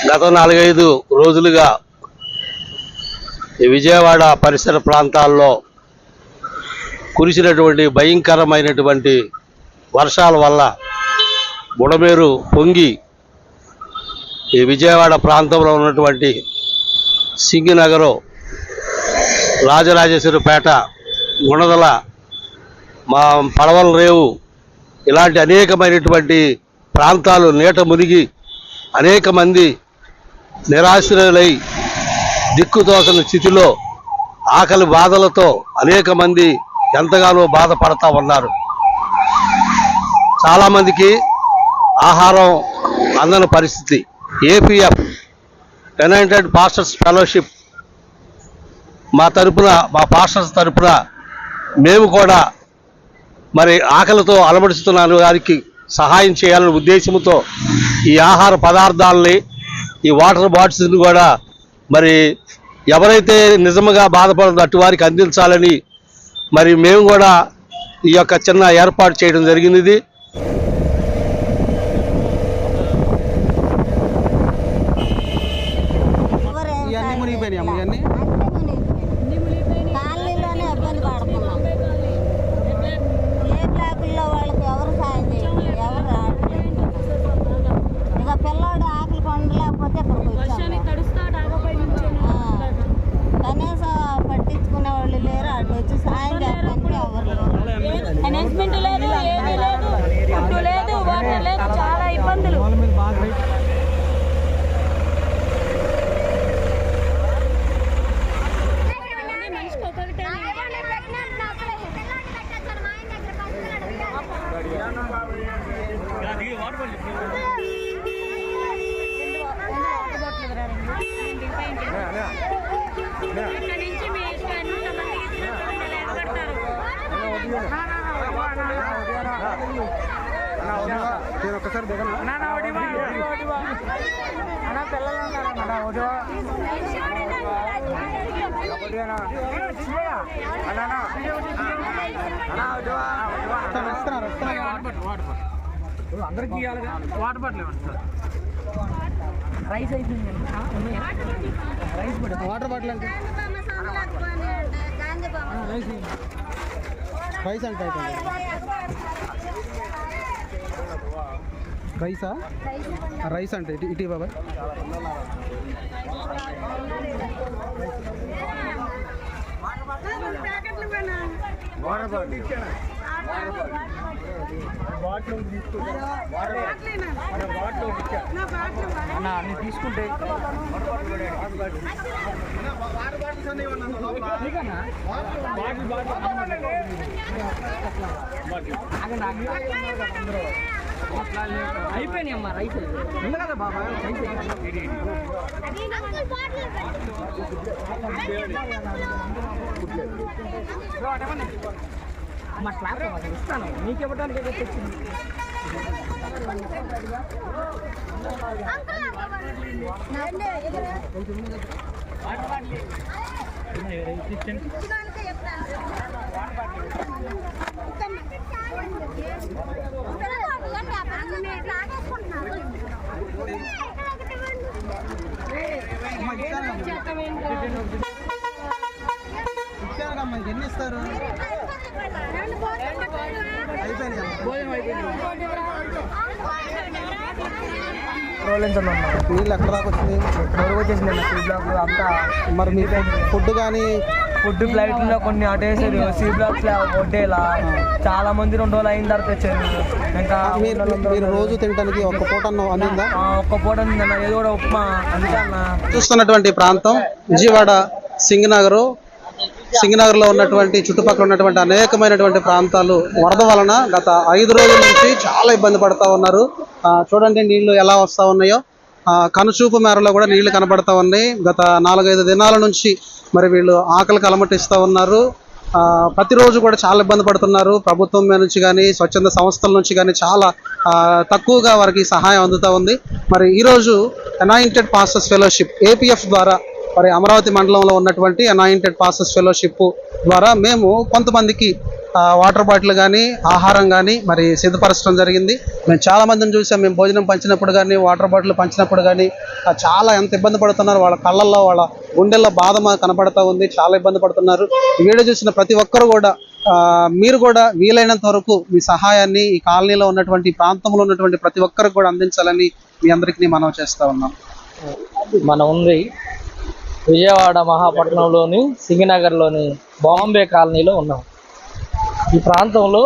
గత 4-5 రోజులుగా ఈ విజయవాడ పరిసర ప్రాంతాల్లో కురిసినటువంటి భయంకరమైనటువంటి వర్షాల వల్ల బుడమేరు పొంగి ఈ విజయవాడ ప్రాంతంలో ఉన్నటువంటి సింగినగరం, రాజరాజేశ్వరిపేట, గుణదల, మా పడవల రేవు ఇలాంటి అనేకమైనటువంటి ప్రాంతాలు నీట మునిగి అనేక మంది నిరాశ్రయులై దిక్కుతోచని స్థితిలో ఆకలి బాధలతో అనేక మంది ఎంతగానో బాధపడతా ఉన్నారు. చాలామందికి ఆహారం అందని పరిస్థితి. ఏపీఎఫ్ యునైటెడ్ పాస్టర్స్ ఫెలోషిప్ మా పాస్టర్స్ తరపున మేము కూడా మరి ఆకలితో అలమడుస్తున్న వారికి సహాయం చేయాలనే ఉద్దేశంతో ఈ ఆహార పదార్థాలని, ఈ వాటర్ బాటిల్స్ని కూడా మరి ఎవరైతే నిజంగా బాధపడుతుందో అటు వారికి అందించాలని మరి మేము కూడా ఈ యొక్క చిన్న ఏర్పాటు చేయడం జరిగింది. అందరికి వాటర్ బాటిల్ రైస్ అయిపోయింది. వాటర్ బాటిల్ అంటే రైస్ అంటే రైసా? రైస్ అంటే ఇటీ బాబాయ్. అన్నీ తీసుకుంటే అయిపోయినాయి అమ్మా. రైస్ ఉంది కదా బాబా. మా స్లాబ్ ఇస్తాను మీకు ఇవ్వడానికి తెచ్చింది. ఎన్ని ఇస్తారు? నీళ్ళు ఎక్కడ దాకా వచ్చింది? ఎక్కడ వచ్చేసింది సీ బ్లాక్ అంతా. మరి మీ ఫుడ్ కానీ ఫుడ్ ఫ్లైట్లో కొన్ని అటేసారు. సీ బ్లాక్స్ వడ్డేలా చాలా మంది 2 రోజులు అయిన తర్వాత తెచ్చారు. ఇంకా మీరు రోజు తినడానికి ఒక్క పూట అందిందా? ఒక్క పూట అందిందన్న. ఏదో కూడా ఉప్మా. అందుకే అన్న చూస్తున్నటువంటి ప్రాంతం విజయవాడ సింగనగర్లో ఉన్నటువంటి చుట్టుపక్కల ఉన్నటువంటి అనేకమైనటువంటి ప్రాంతాలు వరద వలన గత 5 రోజుల నుంచి చాలా ఇబ్బంది పడతా ఉన్నారు. చూడండి నీళ్లు ఎలా వస్తూ ఉన్నాయో. కనుచూపు మేరలో కూడా నీళ్లు కనబడతా ఉన్నాయి. గత 4-5 దినాల నుంచి మరి వీళ్ళు ఆకలికి అలమటిస్తూ ఉన్నారు. ప్రతిరోజు కూడా చాలా ఇబ్బంది పడుతున్నారు. ప్రభుత్వం నుంచి కానీ స్వచ్ఛంద సంస్థల నుంచి కానీ చాలా తక్కువగా వారికి సహాయం అందుతూ ఉంది. మరి ఈరోజు యునైటెడ్ పాస్టర్స్ ఫెలోషిప్ ఏపీఎఫ్ ద్వారా మరి అమరావతి మండలంలో ఉన్నటువంటి యునైటెడ్ పాస్టర్స్ ఫెలోషిప్ ద్వారా మేము కొంతమందికి వాటర్ బాటిల్ కానీ ఆహారం కానీ మరి సిద్ధపరచడం జరిగింది. మేము చాలా మందిని చూసాం. మేము భోజనం పంచినప్పుడు కానీ వాటర్ బాటిల్ పంచినప్పుడు కానీ చాలా ఎంత ఇబ్బంది పడుతున్నారు. వాళ్ళ కళ్ళల్లో వాళ్ళ గుండెల్లో బాధ మాకు కనపడతా ఉంది. చాలా ఇబ్బంది పడుతున్నారు. ఈ వీడియో చూసిన ప్రతి ఒక్కరు కూడా మీరు కూడా వీలైనంత వరకు మీ సహాయాన్ని ఈ కాలనీలో ఉన్నటువంటి ప్రాంతంలో ఉన్నటువంటి ప్రతి ఒక్కరికి కూడా అందించాలని మీ అందరికీ మనవి చేస్తా ఉన్నాం. మనం ఉంది విజయవాడ మహాపట్నంలోని సింగనగర్లోని బాంబే కాలనీలో ఉన్నాం. ఈ ప్రాంతంలో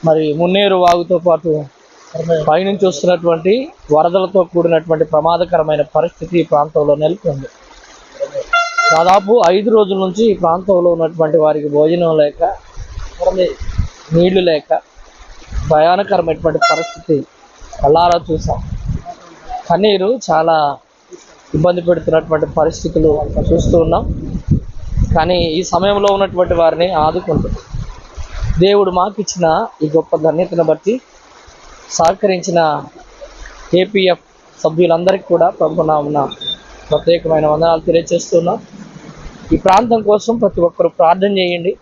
మరి మున్నేరు వాగుతో పాటు పైనుంచి వస్తున్నటువంటి వరదలతో కూడినటువంటి ప్రమాదకరమైన పరిస్థితి ఈ ప్రాంతంలో నెలకొంది. దాదాపు 5 రోజుల నుంచి ఈ ప్రాంతంలో ఉన్నటువంటి వారికి భోజనం లేక నీళ్లు లేక భయానకరమైనటువంటి పరిస్థితి కళ్ళారా చూసాం. కన్నీరు చాలా ఇబ్బంది పెడుతున్నటువంటి పరిస్థితులు చూస్తూ ఉన్నాం. కానీ ఈ సమయంలో ఉన్నటువంటి వారిని ఆదుకుంటుంది. దేవుడు మాకు ఇచ్చిన ఈ గొప్ప ధన్యతను బట్టి సహకరించిన ఏపీఎఫ్ సభ్యులందరికీ కూడా ప్రభునామమున ప్రత్యేకమైన వందనాలు తెలియజేస్తున్నాం. ఈ ప్రాంతం కోసం ప్రతి ఒక్కరు ప్రార్థన చేయండి.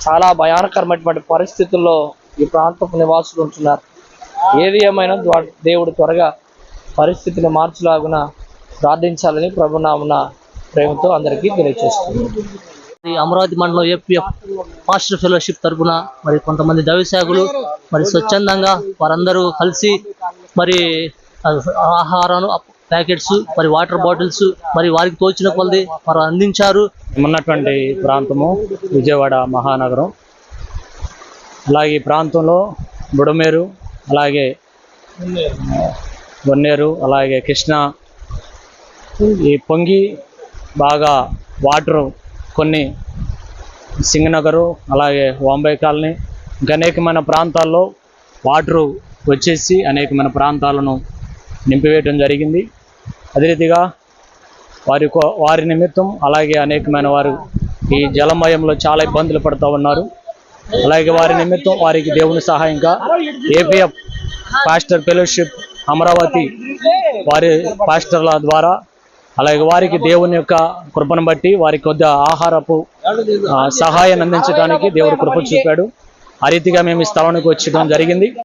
చాలా భయానకరమైనటువంటి పరిస్థితుల్లో ఈ ప్రాంతపు నివాసులు ఉంటున్నారు. ఏది ఏమైనా దేవుడు త్వరగా పరిస్థితిని మార్చులాగున ప్రార్థించాలని ప్రభునామమున ప్రేమతో అందరికీ తెలియజేస్తున్నాం. అమరావతి మండలం ఏపీఎఫ్ పాస్టర్ ఫెలోషిప్ తరఫున మరి కొంతమంది దైవసేవకులు మరి స్వచ్ఛందంగా వారందరూ కలిసి మరి ఆహారం ప్యాకెట్స్ మరి వాటర్ బాటిల్స్ మరి వారికి తోచిన కొలది వారు అందించారు. ఉన్నటువంటి ప్రాంతము విజయవాడ మహానగరం. అలాగే ఈ ప్రాంతంలో బుడమేరు, అలాగే వన్నేరు, అలాగే కృష్ణ ఈ పొంగి బాగా వాటరు కొన్ని సింగనగరు, అలాగే బాంబే కాలనీ ఇంకా అనేకమైన ప్రాంతాల్లో వాటరు వచ్చేసి అనేకమైన ప్రాంతాలను నింపివేయడం జరిగింది. అదే రీతిగా వారి నిమిత్తం అలాగే అనేకమైన వారు ఈ జలమయంలో చాలా ఇబ్బందులు పడుతూ ఉన్నారు. అలాగే వారి నిమిత్తం వారికి దేవుని సహాయంగా ఏపీఎఫ్ పాస్టర్ ఫెలోషిప్ అమరావతి వారి పాస్టర్ల ద్వారా అలాగే వారికి దేవుని యొక్క కృపను బట్టి వారికి కొద్ది ఆహారపు సహాయాన్ని అందించడానికి దేవుడు కృప చూపాడు. ఆ రీతిగా మేము ఈ స్థలానికి వచ్చడం జరిగింది.